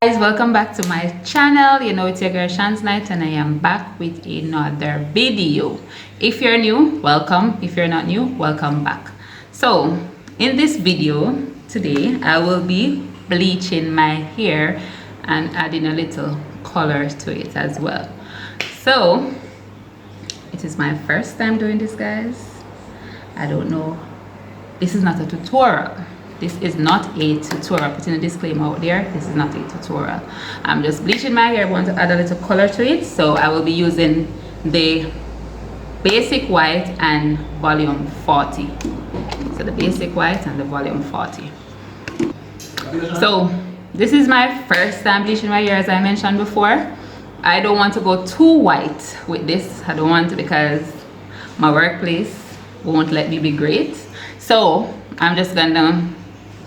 Guys, welcome back to my channel. You know, it's your girl Shanz night and I am back with another video. If you're new, welcome. If you're not new, welcome back. So in this video today I will be bleaching my hair and adding a little color to it as well. So it is my first time doing this, guys. I don't know, this is not a tutorial. This is not a tutorial. Putting a disclaimer out there, this is not a tutorial. I'm just bleaching my hair. I want to add a little color to it, so I will be using the basic white and volume 40. So the basic white and the volume 40. So this is my first time bleaching my hair, as I mentioned before. I don't want to go too white with this. I don't want to, because my workplace won't let me be great. So I'm just gonna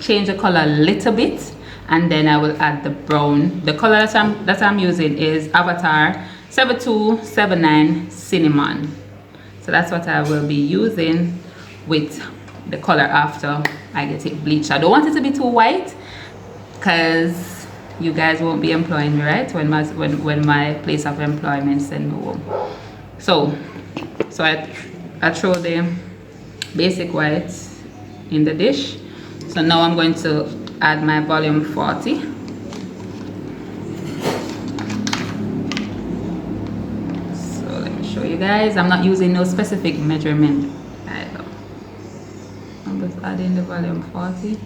change the color a little bit, and then I will add the brown. The color that I'm using is Avatar 7279 Cinnamon. So that's what I will be using with the color after I get it bleached. I don't want it to be too white, because you guys won't be employing me, right, when my place of employment send me home. So I throw the basic white in the dish. So now I'm going to add my volume 40. So let me show you guys. I'm not using no specific measurement either. I'm just adding the volume 40.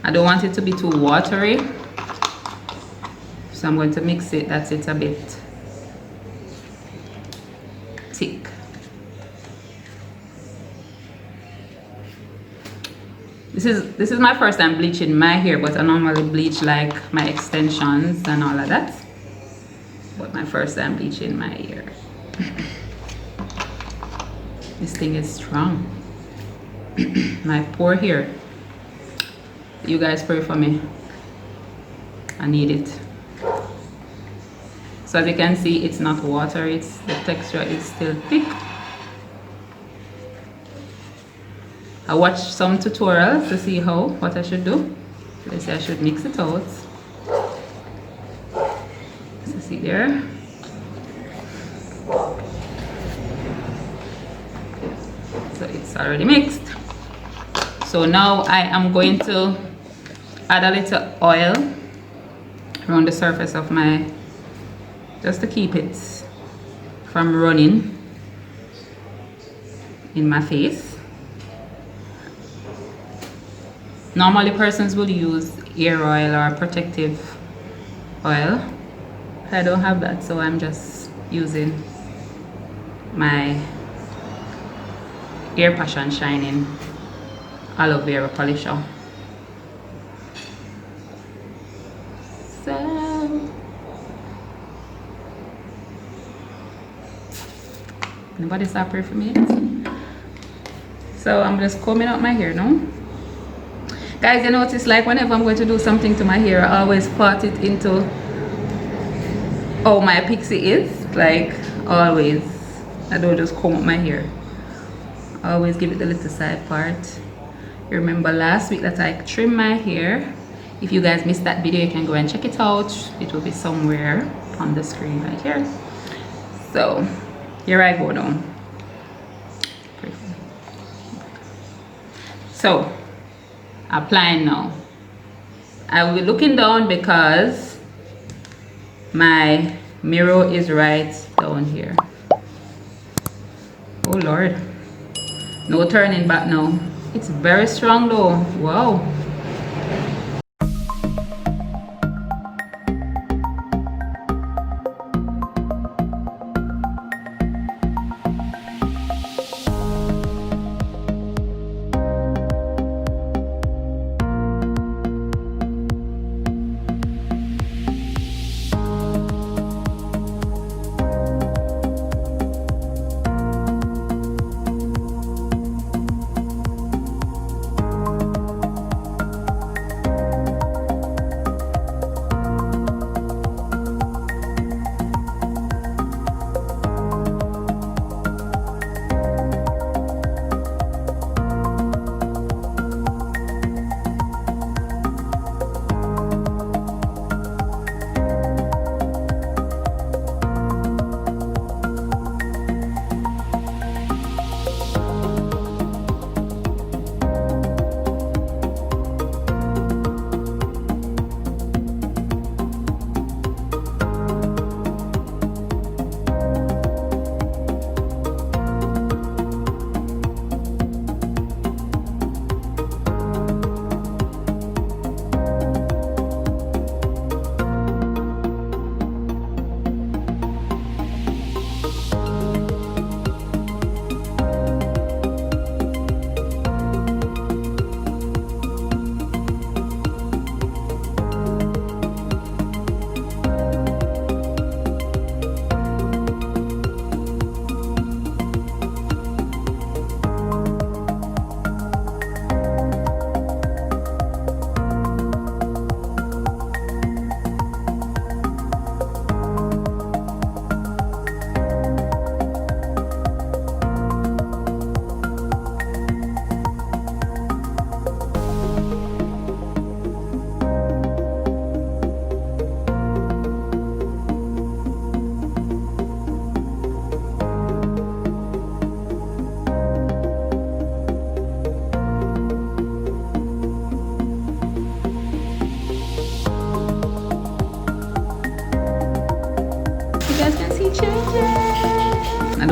I don't want it to be too watery, so I'm going to mix it. That's it, a bit thick. This is my first time bleaching my hair, but I normally bleach like my extensions and all of that. But my first time bleaching my hair. This thing is strong. My poor hair. You guys pray for me. I need it. So as you can see, it's not water, the texture is still thick. I watched some tutorials to see what I should do. They say I should mix it out. So see there. So it's already mixed. So now I am going to add a little oil around the surface of my, just to keep it from running in my face. Normally persons will use hair oil or protective oil. I don't have that, so I'm just using my Hair Passion Shining Aloe Vera polisher. So anybody stop praying for me? So I'm just combing out my hair now. Guys, you notice, like, whenever I'm going to do something to my hair, I always part it into how my pixie is. Like, always. I don't just comb up my hair. I always give it the little side part. You remember last week that I trimmed my hair. If you guys missed that video, you can go and check it out. It will be somewhere on the screen right here. So here I go now. So applying now. I will be looking down because my mirror is right down here. Oh Lord, no turning back now. It's very strong though. Wow.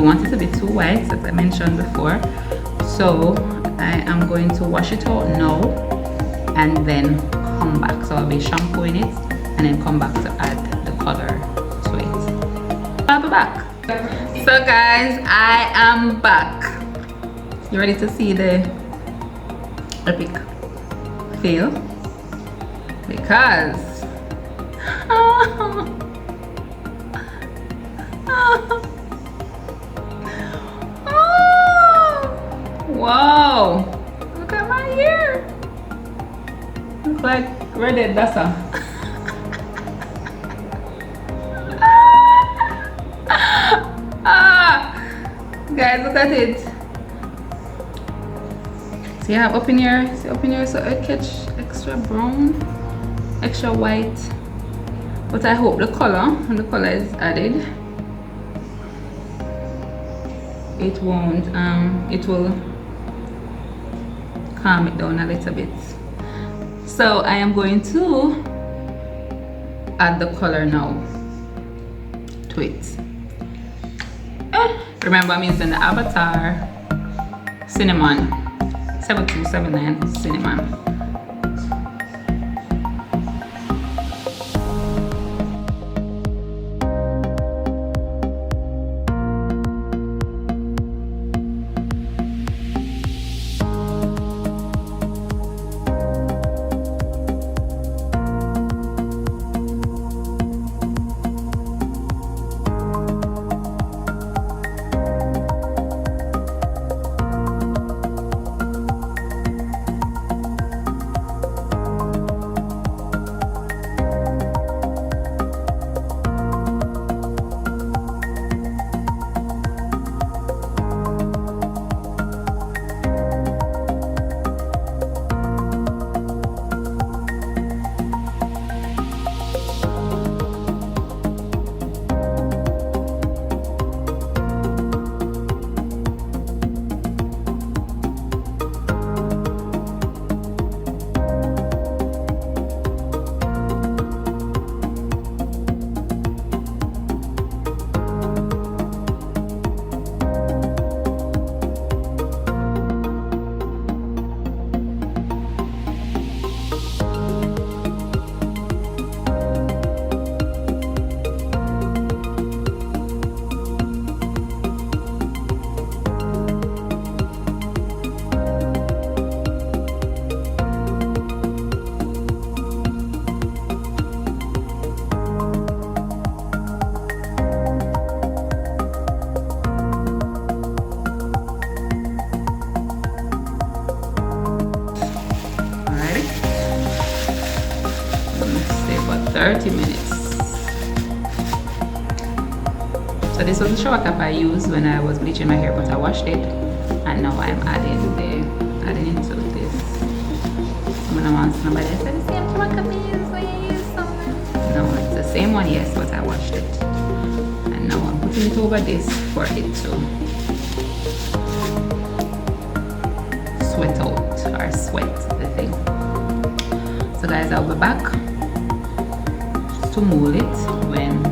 don't want it to be too white, as I mentioned before. So I am going to wash it out now and then come back. So I'll be shampooing it and then come back to add the color to it. I'll be back. So guys, I am back. You ready to see the epic fail? Because wow, look at my hair. Looks like Red Dasa. Guys, look at it. See, I have up in here, so I catch extra brown, extra white. But I hope the color, when the color is added, it won't, it will calm it down a little bit. So I am going to add the color now to it. Remember, I'm using the Avatar Cinnamon 7279 Cinnamon. Alright, 30 minutes. So this was the shower cap I used when I was bleaching my hair, but I washed it, and now I'm adding into this. I'm gonna want somebody to say the same shower cap I used when you use something. No, it's the same one, yes, but I washed it. And now I'm putting it over this for it to sweat out or sweat the thing. So guys, I'll be back to mold it when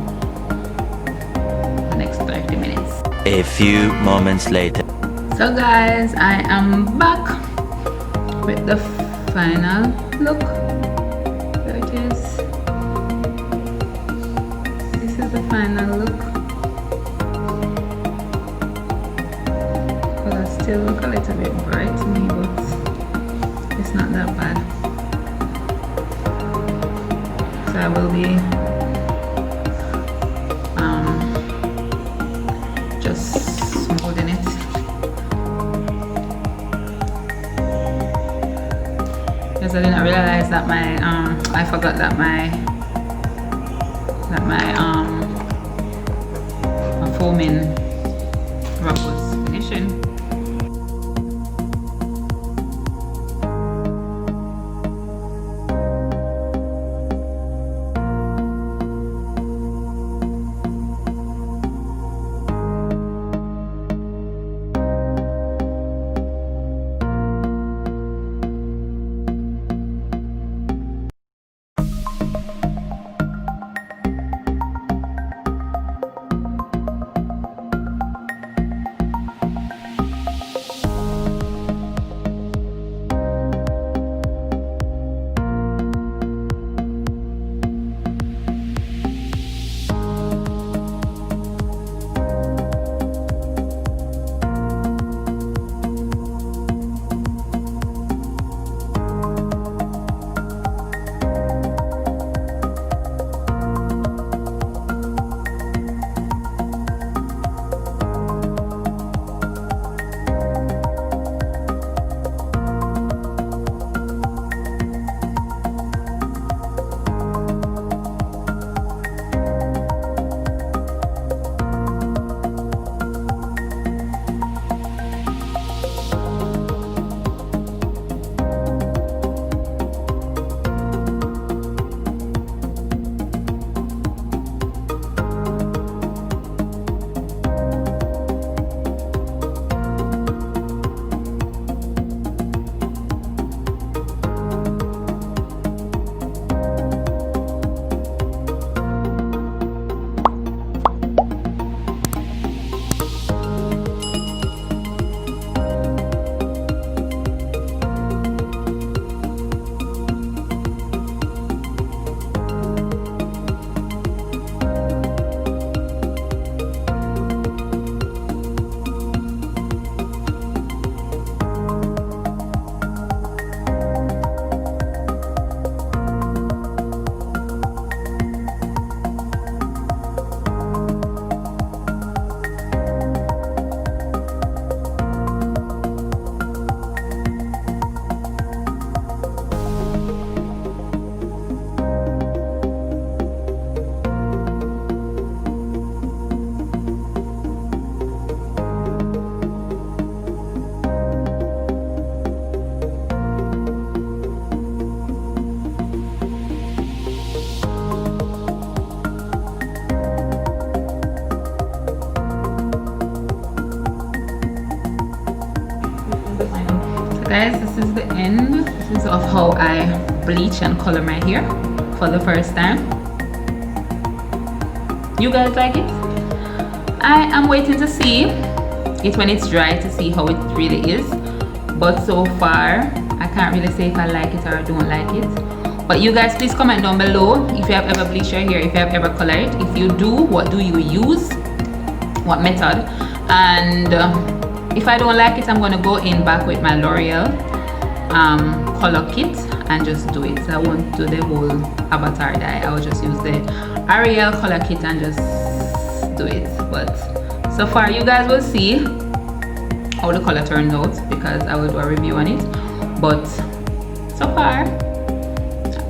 the next 30 minutes. A few moments later. So guys, I am back with the final look. There it is. This is the final look. Color still look a little bit bright to me, but it's not that bad. So I will be just smoothing it. Because I didn't realize that my I forgot that my foaming rub was finishing. guys, this is the end. This is of how I bleach and color my hair for the first time. You guys like it? I am waiting to see it when it's dry to see how it really is, but so far I can't really say if I like it or I don't like it. But you guys, please comment down below if you have ever bleached your hair, if you have ever colored it. If you do, what do you use, what method? And if I don't like it, I'm going to go in back with my L'Oreal color kit and just do it. So I won't do the whole avatar dye. I will just use the Ariel color kit and just do it. But so far you guys will see how the color turns out because I will do a review on it. But so far,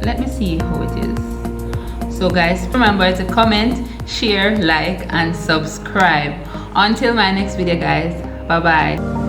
let me see how it is. So guys, remember to comment, share, like and subscribe. Until my next video guys, bye bye.